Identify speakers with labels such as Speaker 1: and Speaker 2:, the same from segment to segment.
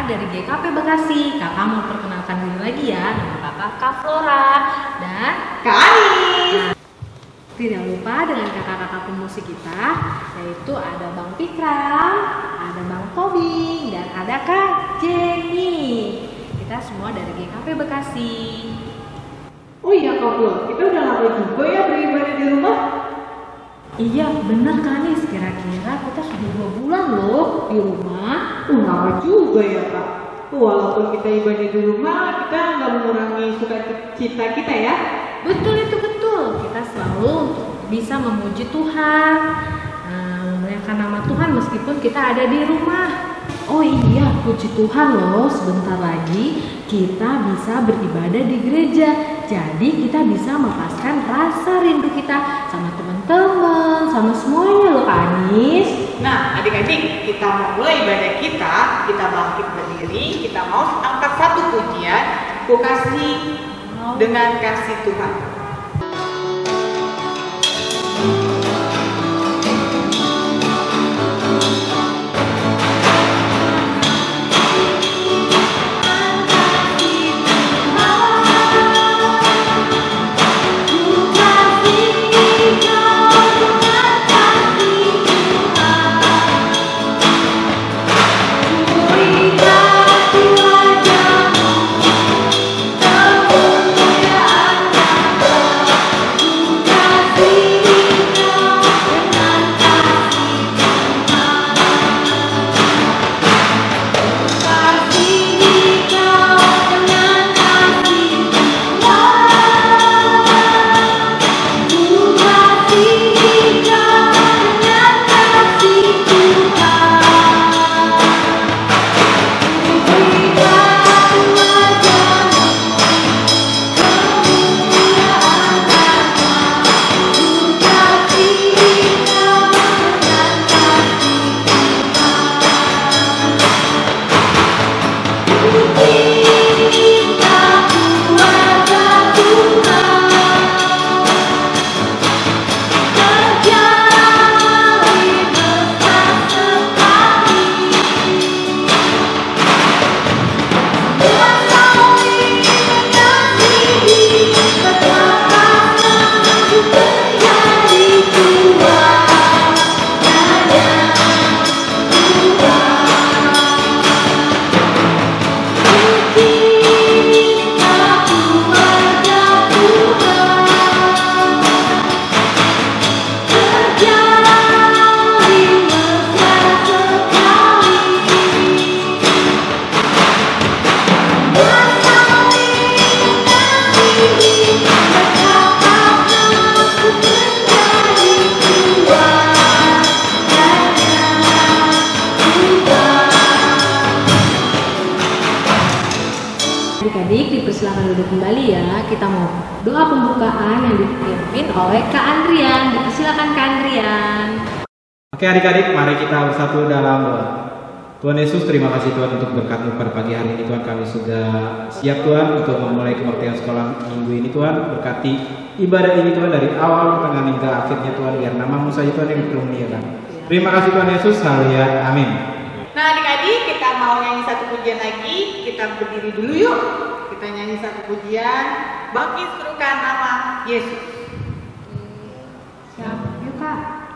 Speaker 1: dari GKP Bekasi. Kakak mau perkenalkan diri lagi ya. Nama kakak Kak Flora dan
Speaker 2: Kak Anis.
Speaker 1: Tidak lupa dengan kakak-kakak pemusik kita, yaitu ada Bang Pikram, ada Bang Tobing, dan ada Kak Jenny. Kita semua dari GKP Bekasi.
Speaker 2: Oh iya Kak Flor, kita udah lama juga ya beribadah di rumah.
Speaker 1: Iya bener Kak Nis, kira-kira kita sudah 2 bulan loh di rumah.
Speaker 2: Lama juga ya Kak. Walaupun kita ibadah di rumah, kita nggak mengurangi sukacita kita ya.
Speaker 1: Betul itu betul, kita selalu bisa memuji Tuhan, memuliakan nama Tuhan meskipun kita ada di rumah. Oh iya, puji Tuhan loh, sebentar lagi kita bisa beribadah di gereja. Jadi kita bisa melepaskan rasa rindu kita sama teman-teman, sama semuanya loh Kak Anis.
Speaker 2: Nah adik-adik, kita mau mulai ibadah kita bangkit berdiri, kita mau angkat satu pujian, Ku Kasih dengan kasih Tuhan.
Speaker 1: Adik-adik dipersilakan duduk kembali ya. Kita mau doa pembukaan yang dipimpin oleh Kak Andrian. Dipersilakan Kak Andrian.
Speaker 3: Oke adik-adik, mari kita bersatu dalam doa. Tuhan Yesus, terima kasih Tuhan untuk berkat-Mu pada pagi hari ini Tuhan. Kami sudah siap Tuhan untuk memulai kebaktian sekolah minggu ini Tuhan. Berkati ibadah ini Tuhan dari awal, tengah, hingga akhirnya Tuhan. Biar nama-Mu saja Tuhan yang dimuliakan. Terima kasih Tuhan Yesus, haleluya, amin.
Speaker 2: Nah adik-adik, kita mau nyanyi satu pujian lagi. Kita berdiri dulu yuk. Kita nyanyi satu pujian, bangkit serukan nama Yesus.
Speaker 1: Siap, yuk Kak.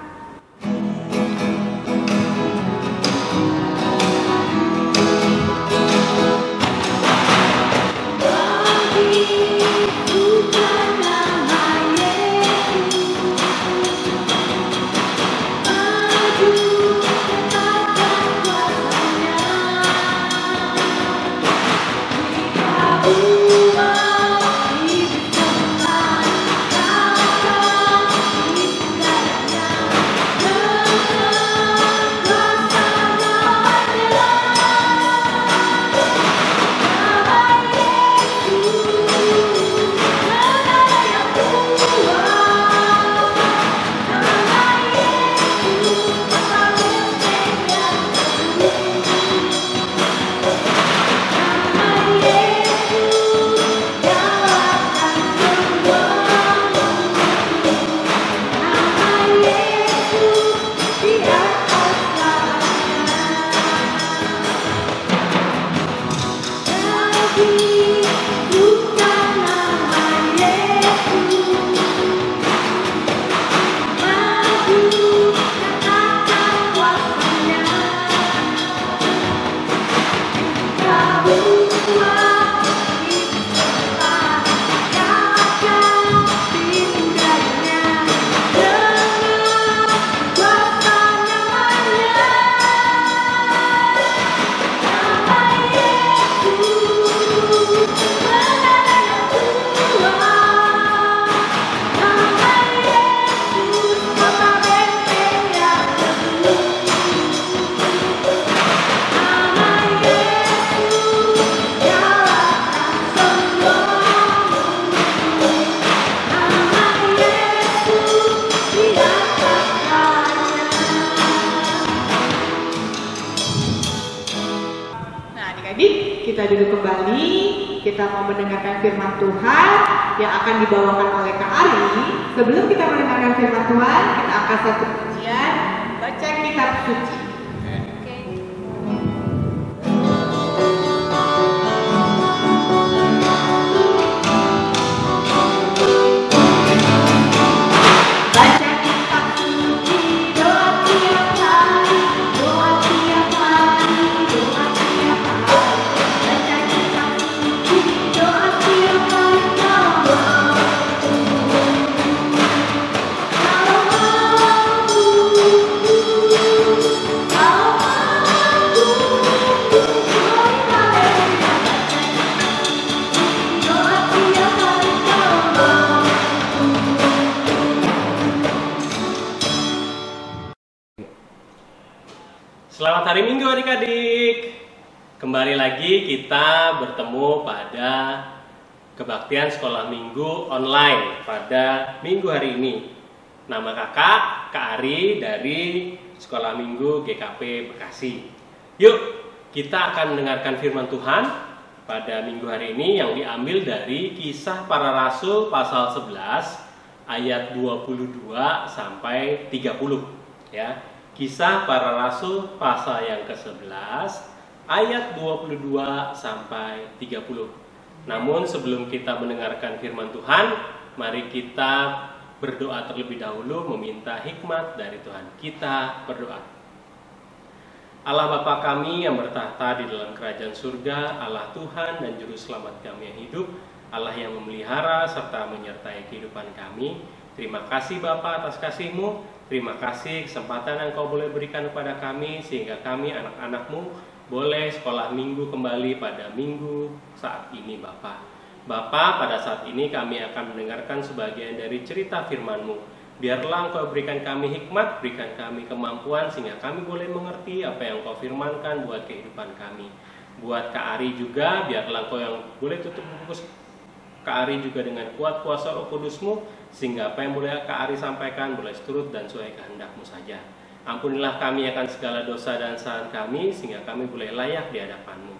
Speaker 4: Oh,
Speaker 2: Kita duduk kembali, kita mau mendengarkan firman Tuhan yang akan dibawakan oleh Kak Ari. Sebelum kita mendengarkan firman Tuhan, kita akan satu pujian, baca kitab suci.
Speaker 4: Selamat hari Minggu adik-adik. Kembali lagi kita bertemu pada kebaktian sekolah minggu online pada minggu hari ini. Nama kakak, Kak Ari dari sekolah minggu GKP Bekasi. Yuk, kita akan mendengarkan firman Tuhan pada minggu hari ini yang diambil dari Kisah Para Rasul pasal 11 ayat 22 sampai 30 ya. Kisah Para Rasul pasal yang ke-11 ayat 22 sampai 30. Namun sebelum kita mendengarkan firman Tuhan, mari kita berdoa terlebih dahulu meminta hikmat dari Tuhan. Kita berdoa. Allah Bapa kami yang bertahta di dalam kerajaan surga, Allah Tuhan dan Juru Selamat kami yang hidup, Allah yang memelihara serta menyertai kehidupan kami. Terima kasih Bapa atas kasih-Mu. Terima kasih kesempatan yang Kau boleh berikan kepada kami sehingga kami anak-anak-Mu boleh sekolah minggu kembali pada minggu saat ini Bapa. Bapa, pada saat ini kami akan mendengarkan sebagian dari cerita firman-Mu. Biarlah Engkau berikan kami hikmat, berikan kami kemampuan sehingga kami boleh mengerti apa yang Kau firmankan buat kehidupan kami. Buat Kak Ari juga, biarlah Engkau yang boleh tutup buku Kak Ari juga dengan kuat kuasa Roh Kudus-Mu sehingga apa yang boleh Kak Ari sampaikan boleh seturut dan sesuai kehendak-Mu saja. Ampunilah kami akan segala dosa dan kesalahan kami sehingga kami boleh layak di hadapan-Mu.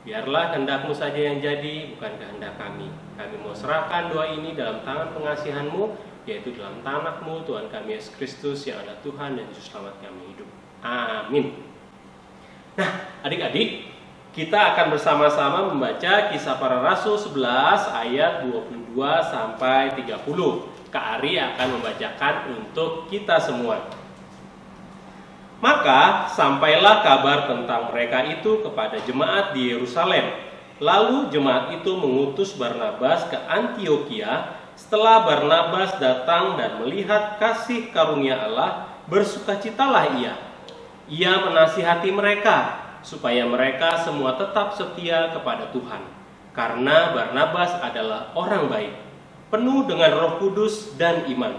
Speaker 4: Biarlah kehendak-Mu saja yang jadi, bukan kehendak kami. Kami mau serahkan doa ini dalam tangan pengasihan-Mu, yaitu dalam tangan Mu Tuhan kami Yesus Kristus yang adalah Tuhan dan Juru Selamat kami hidup. Amin. Nah, adik-adik, kita akan bersama-sama membaca Kisah Para Rasul 11 ayat 22 sampai 30. Kak Ari akan membacakan untuk kita semua. Maka sampailah kabar tentang mereka itu kepada jemaat di Yerusalem. Lalu jemaat itu mengutus Barnabas ke Antiokhia. Setelah Barnabas datang dan melihat kasih karunia Allah, bersukacitalah ia. Ia menasihati mereka supaya mereka semua tetap setia kepada Tuhan. Karena Barnabas adalah orang baik, penuh dengan Roh Kudus dan iman.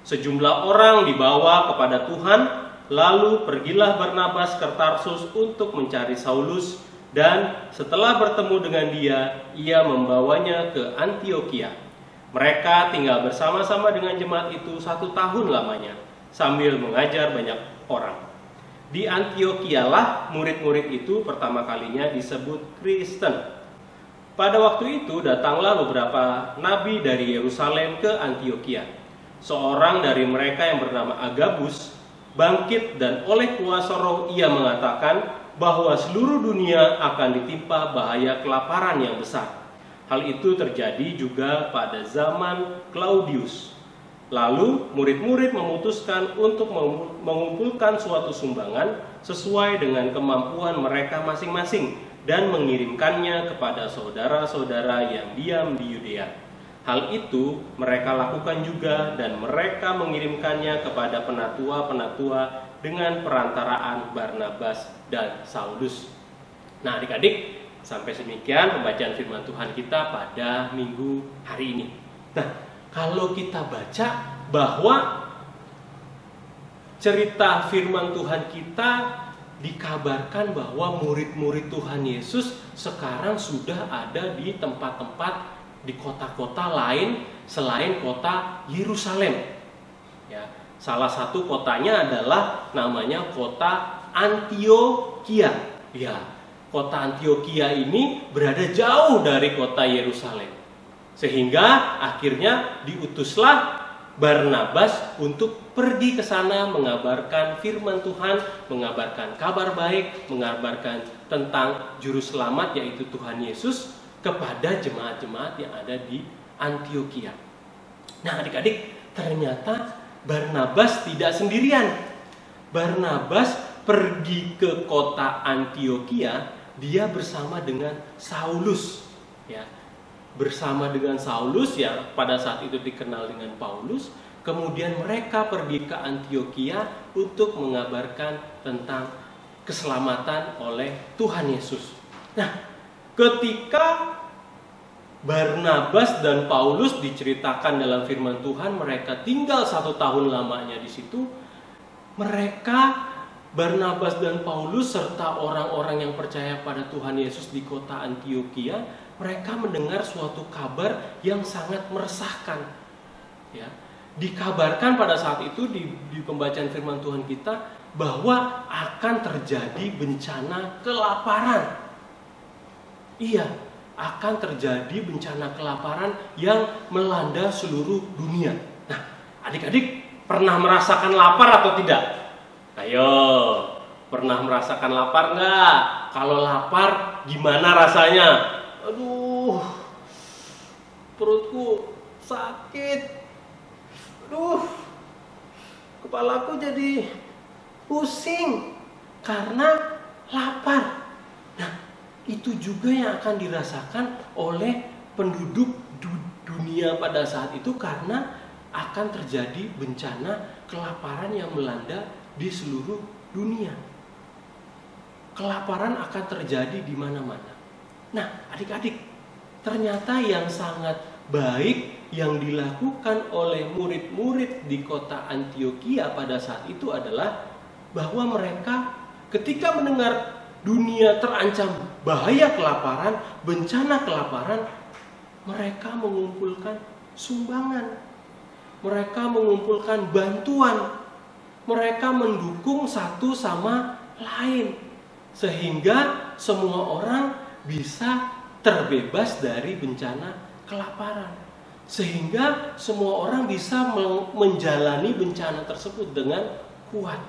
Speaker 4: Sejumlah orang dibawa kepada Tuhan, lalu pergilah Barnabas ke Tarsus untuk mencari Saulus, dan setelah bertemu dengan dia, ia membawanya ke Antiokhia. Mereka tinggal bersama-sama dengan jemaat itu 1 tahun lamanya, sambil mengajar banyak orang. Di Antiokhia-lah murid-murid itu pertama kalinya disebut Kristen. Pada waktu itu datanglah beberapa nabi dari Yerusalem ke Antiokhia. Seorang dari mereka yang bernama Agabus bangkit dan oleh kuasa roh ia mengatakan, bahwa seluruh dunia akan ditimpa bahaya kelaparan yang besar. Hal itu terjadi juga pada zaman Claudius. Lalu murid-murid memutuskan untuk mengumpulkan suatu sumbangan sesuai dengan kemampuan mereka masing-masing dan mengirimkannya kepada saudara-saudara yang diam di Yudea. Hal itu mereka lakukan juga dan mereka mengirimkannya kepada penatua-penatua dengan perantaraan Barnabas dan Saulus. Nah, adik-adik, sampai demikian pembacaan firman Tuhan kita pada minggu hari ini. Nah, kalau kita baca bahwa cerita firman Tuhan kita dikabarkan bahwa murid-murid Tuhan Yesus sekarang sudah ada di tempat-tempat di kota-kota lain selain kota Yerusalem. Ya, salah satu kotanya adalah namanya kota Antiokhia. Ya, kota Antiokhia ini berada jauh dari kota Yerusalem. Sehingga akhirnya diutuslah Barnabas untuk pergi ke sana mengabarkan firman Tuhan, mengabarkan kabar baik, mengabarkan tentang juru selamat yaitu Tuhan Yesus kepada jemaat-jemaat yang ada di Antiokhia. Nah, adik-adik, ternyata Barnabas tidak sendirian. Barnabas pergi ke kota Antiokhia, dia bersama dengan Saulus, ya. Bersama dengan Saulus yang pada saat itu dikenal dengan Paulus. Kemudian mereka pergi ke Antiokhia untuk mengabarkan tentang keselamatan oleh Tuhan Yesus. Nah, ketika Barnabas dan Paulus diceritakan dalam firman Tuhan, mereka tinggal 1 tahun lamanya di situ. Mereka, Barnabas dan Paulus serta orang-orang yang percaya pada Tuhan Yesus di kota Antiokhia, mereka mendengar suatu kabar yang sangat meresahkan. Ya, dikabarkan pada saat itu di pembacaan firman Tuhan kita bahwa akan terjadi bencana kelaparan. Iya, akan terjadi bencana kelaparan yang melanda seluruh dunia. Nah, adik-adik pernah merasakan lapar atau tidak? Ayo, pernah merasakan lapar nggak? Kalau lapar, gimana rasanya? Aduh, perutku sakit. Aduh, kepalaku jadi pusing karena lapar. Nah, itu juga yang akan dirasakan oleh penduduk dunia pada saat itu karena akan terjadi bencana kelaparan yang melanda di seluruh dunia. Kelaparan akan terjadi di mana-mana. Nah, adik-adik, ternyata yang sangat baik yang dilakukan oleh murid-murid di kota Antiokhia pada saat itu adalah bahwa mereka ketika mendengar dunia terancam bahaya kelaparan, bencana kelaparan, mereka mengumpulkan sumbangan. Mereka mengumpulkan bantuan. Mereka mendukung satu sama lain. Sehingga semua orang bisa terbebas dari bencana kelaparan. Sehingga semua orang bisa menjalani bencana tersebut dengan kuat.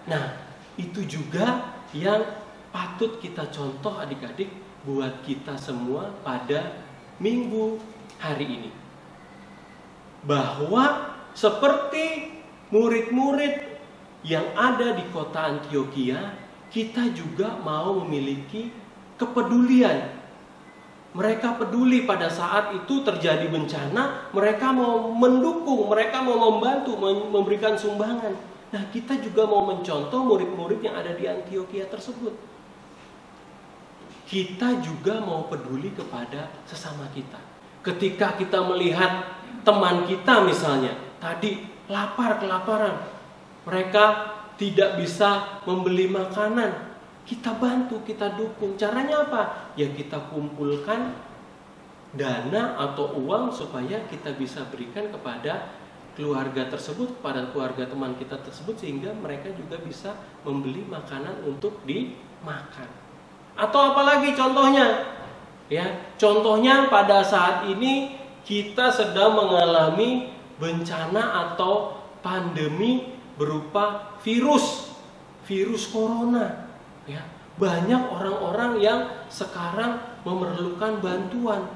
Speaker 4: Nah, itu juga yang patut kita contoh adik-adik buat kita semua pada minggu hari ini. Bahwa seperti murid-murid yang ada di kota Antiokhia, kita juga mau memiliki kepedulian. Mereka peduli pada saat itu terjadi bencana, mereka mau mendukung, mereka mau membantu, memberikan sumbangan. Nah, kita juga mau mencontoh murid-murid yang ada di Antiokhia tersebut. Kita juga mau peduli kepada sesama kita. Ketika kita melihat teman kita misalnya, tadi kelaparan, mereka tidak bisa membeli makanan, kita bantu, kita dukung. Caranya apa? Ya kita kumpulkan dana atau uang supaya kita bisa berikan kepada keluarga tersebut, kepada keluarga teman kita tersebut, sehingga mereka juga bisa membeli makanan untuk dimakan. Atau apalagi contohnya? Ya, contohnya pada saat ini kita sedang mengalami bencana atau pandemi berupa virus corona. Ya, banyak orang-orang yang sekarang memerlukan bantuan.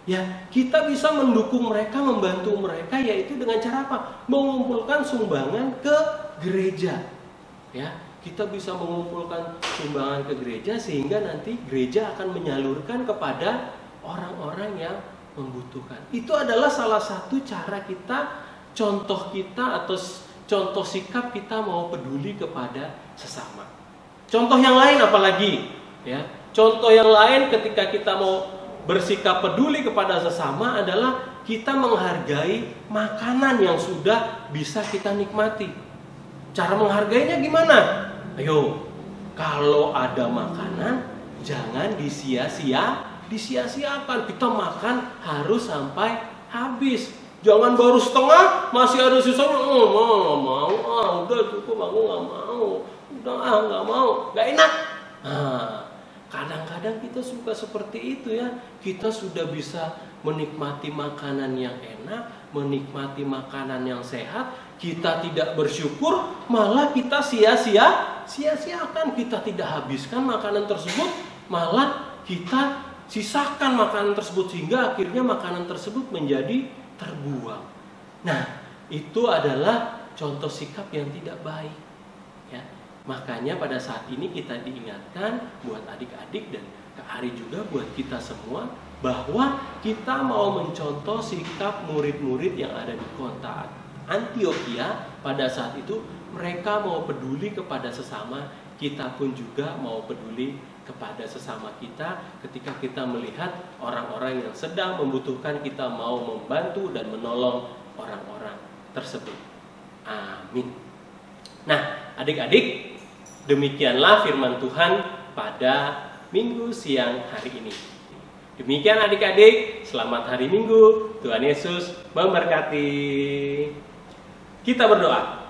Speaker 4: Ya, kita bisa mendukung mereka, membantu mereka, yaitu dengan cara apa? Mengumpulkan sumbangan ke gereja. Ya, kita bisa mengumpulkan sumbangan ke gereja sehingga nanti gereja akan menyalurkan kepada orang-orang yang membutuhkan. Itu adalah salah satu cara kita, contoh kita atau contoh sikap kita mau peduli kepada sesama. Contoh yang lain apalagi? Ya, contoh yang lain ketika kita mau bersikap peduli kepada sesama adalah kita menghargai makanan yang sudah bisa kita nikmati. Cara menghargainya gimana? Ayo, kalau ada makanan jangan disia-siakan. Kita makan harus sampai habis. Jangan baru setengah masih ada sisanya. Nggak mau, udah cukup, aku nggak mau. Udah nggak mau, nggak enak. Kadang-kadang kita suka seperti itu ya. Kita sudah bisa menikmati makanan yang enak, menikmati makanan yang sehat, kita tidak bersyukur, malah kita sia-siakan. Kita tidak habiskan makanan tersebut, malah kita sisakan makanan tersebut sehingga akhirnya makanan tersebut menjadi terbuang. Nah, itu adalah contoh sikap yang tidak baik. Ya. Makanya pada saat ini kita diingatkan buat adik-adik dan Kak Ari juga buat kita semua bahwa kita mau mencontoh sikap murid-murid yang ada di kota Antiokhia. Pada saat itu mereka mau peduli kepada sesama, kita pun juga mau peduli kepada sesama kita. Ketika kita melihat orang-orang yang sedang membutuhkan, kita mau membantu dan menolong orang-orang tersebut. Amin. Nah, adik-adik, demikianlah firman Tuhan pada Minggu siang hari ini. Demikian adik-adik, selamat hari Minggu. Tuhan Yesus memberkati. Kita berdoa.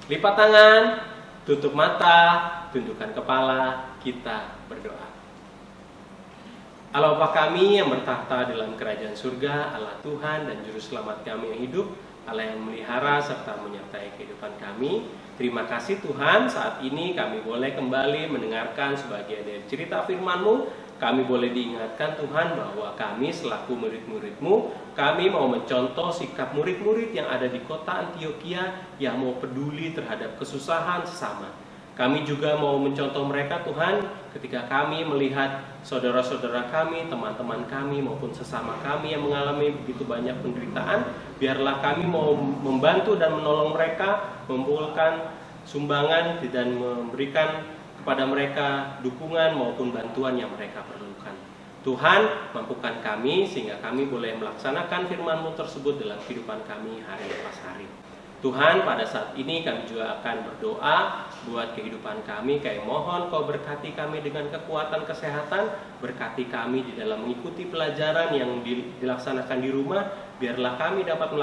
Speaker 4: Lipat tangan, tutup mata, tundukkan kepala, kita berdoa. Allah Bapa kami yang bertahta dalam kerajaan surga, Allah Tuhan dan Juru Selamat kami yang hidup, Allah yang memelihara serta menyertai kehidupan kami. Terima kasih Tuhan, saat ini kami boleh kembali mendengarkan sebagian dari cerita firman-Mu. Kami boleh diingatkan Tuhan bahwa kami selaku murid-murid-Mu, kami mau mencontoh sikap murid-murid yang ada di kota Antiokhia yang mau peduli terhadap kesusahan sesama. Kami juga mau mencontoh mereka Tuhan ketika kami melihat saudara-saudara kami, teman-teman kami maupun sesama kami yang mengalami begitu banyak penderitaan. Biarlah kami mau membantu dan menolong mereka, mengumpulkan sumbangan dan memberikan kepada mereka dukungan maupun bantuan yang mereka perlukan. Tuhan, mampukan kami sehingga kami boleh melaksanakan firman-Mu tersebut dalam kehidupan kami hari lepas hari. Tuhan, pada saat ini kami juga akan berdoa buat kehidupan kami. Kami mohon Kau berkati kami dengan kekuatan kesehatan, berkati kami di dalam mengikuti pelajaran yang dilaksanakan di rumah. Biarlah kami dapat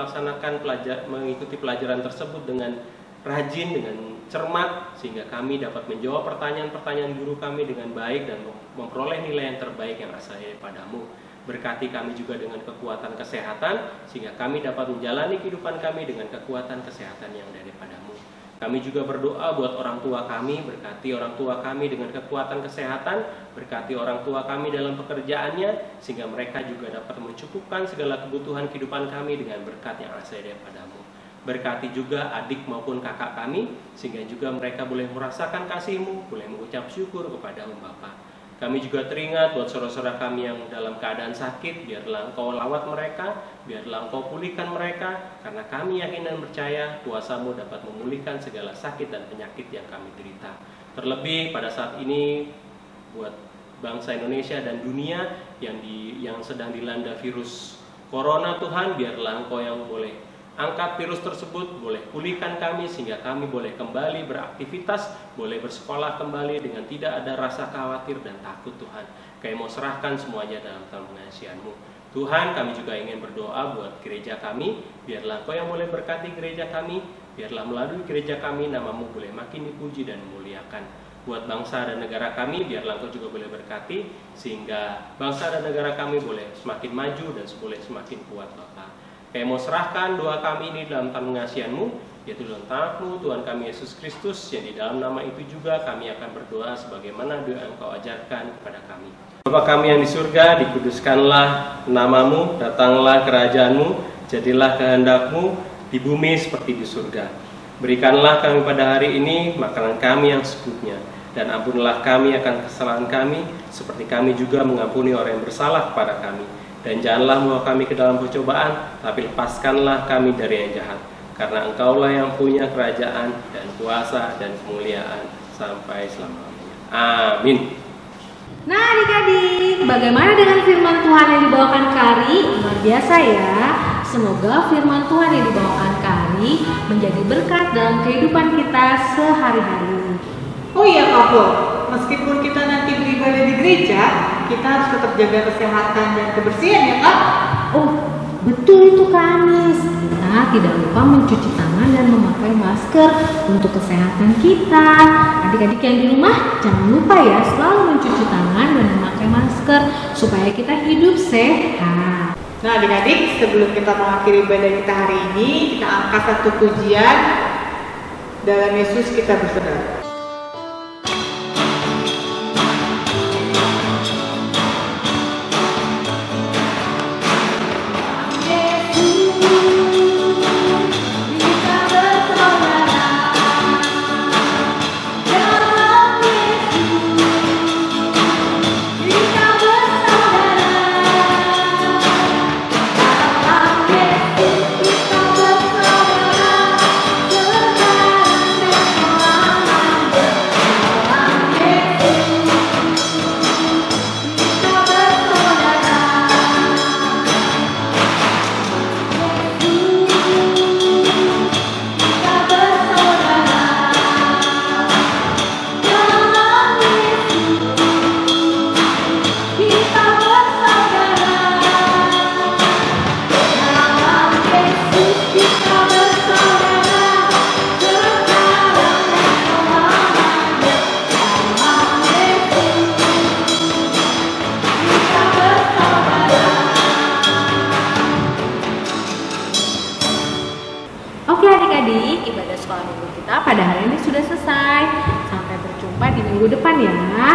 Speaker 4: mengikuti pelajaran tersebut dengan rajin, dengan cermat, sehingga kami dapat menjawab pertanyaan-pertanyaan guru kami dengan baik dan memperoleh nilai yang terbaik yang asalnya daripada-Mu. Berkati kami juga dengan kekuatan kesehatan, sehingga kami dapat menjalani kehidupan kami dengan kekuatan kesehatan yang daripada-Mu. Kami juga berdoa buat orang tua kami, berkati orang tua kami dengan kekuatan kesehatan, berkati orang tua kami dalam pekerjaannya, sehingga mereka juga dapat mencukupkan segala kebutuhan kehidupan kami dengan berkat yang asal daripada-Mu. Berkati juga adik maupun kakak kami, sehingga juga mereka boleh merasakan kasih-Mu, boleh mengucap syukur kepada-Mu Bapa. Kami juga teringat buat saudara-saudara kami yang dalam keadaan sakit, biarlah Engkau lawat mereka, biarlah Engkau pulihkan mereka, karena kami yakin dan percaya kuasa-Mu dapat memulihkan segala sakit dan penyakit yang kami derita. Terlebih pada saat ini buat bangsa Indonesia dan dunia yang sedang dilanda virus corona, Tuhan, biarlah Engkau yang boleh angkat virus tersebut, boleh pulihkan kami sehingga kami boleh kembali beraktivitas, boleh bersekolah kembali dengan tidak ada rasa khawatir dan takut Tuhan. Kami mau serahkan semuanya dalam tangan pengasihan-Mu. Tuhan, kami juga ingin berdoa buat gereja kami, biarlah Engkau yang boleh berkati gereja kami, biarlah melalui gereja kami nama-Mu boleh makin dipuji dan memuliakan. Buat bangsa dan negara kami, biarlah Engkau juga boleh berkati, sehingga bangsa dan negara kami boleh semakin maju dan boleh semakin kuat Bapa. Kami mau serahkan doa kami ini dalam tangan pengasihan-Mu, yaitu tentang-Mu, Tuhan kami Yesus Kristus, yang di dalam nama itu juga kami akan berdoa sebagaimana doa yang Engkau ajarkan kepada kami. Bapa kami yang di surga, dikuduskanlah nama-Mu, datanglah kerajaan-Mu, jadilah kehendak-Mu di bumi seperti di surga. Berikanlah kami pada hari ini makanan kami yang secukupnya, dan ampunilah kami akan kesalahan kami, seperti kami juga mengampuni orang yang bersalah kepada kami. Dan janganlah membawa kami ke dalam percobaan, tapi lepaskanlah kami dari yang jahat. Karena Engkaulah yang punya kerajaan dan kuasa dan kemuliaan sampai selama-lamanya. Amin.
Speaker 1: Nah adik-adik, bagaimana dengan firman Tuhan yang dibawakan Kari? Luar biasa ya. Semoga firman Tuhan yang dibawakan Kari menjadi berkat dalam kehidupan kita sehari-hari.
Speaker 2: Oh iya Kak Pul, meskipun kita nanti beribadah di gereja, kita harus tetap jaga kesehatan dan kebersihan ya Kak?
Speaker 1: Oh, betul itu Kak Anis. Kita tidak lupa mencuci tangan dan memakai masker untuk kesehatan kita. Adik-adik yang di rumah, jangan lupa ya selalu mencuci tangan dan memakai masker supaya kita hidup sehat.
Speaker 2: Nah adik-adik, sebelum kita mengakhiri ibadah kita hari ini, kita angkat satu pujian. Dalam Yesus kita bersaudara.
Speaker 1: Oke adik-adik, ibadah sekolah minggu kita pada hari ini sudah selesai. Sampai berjumpa di minggu depan ya.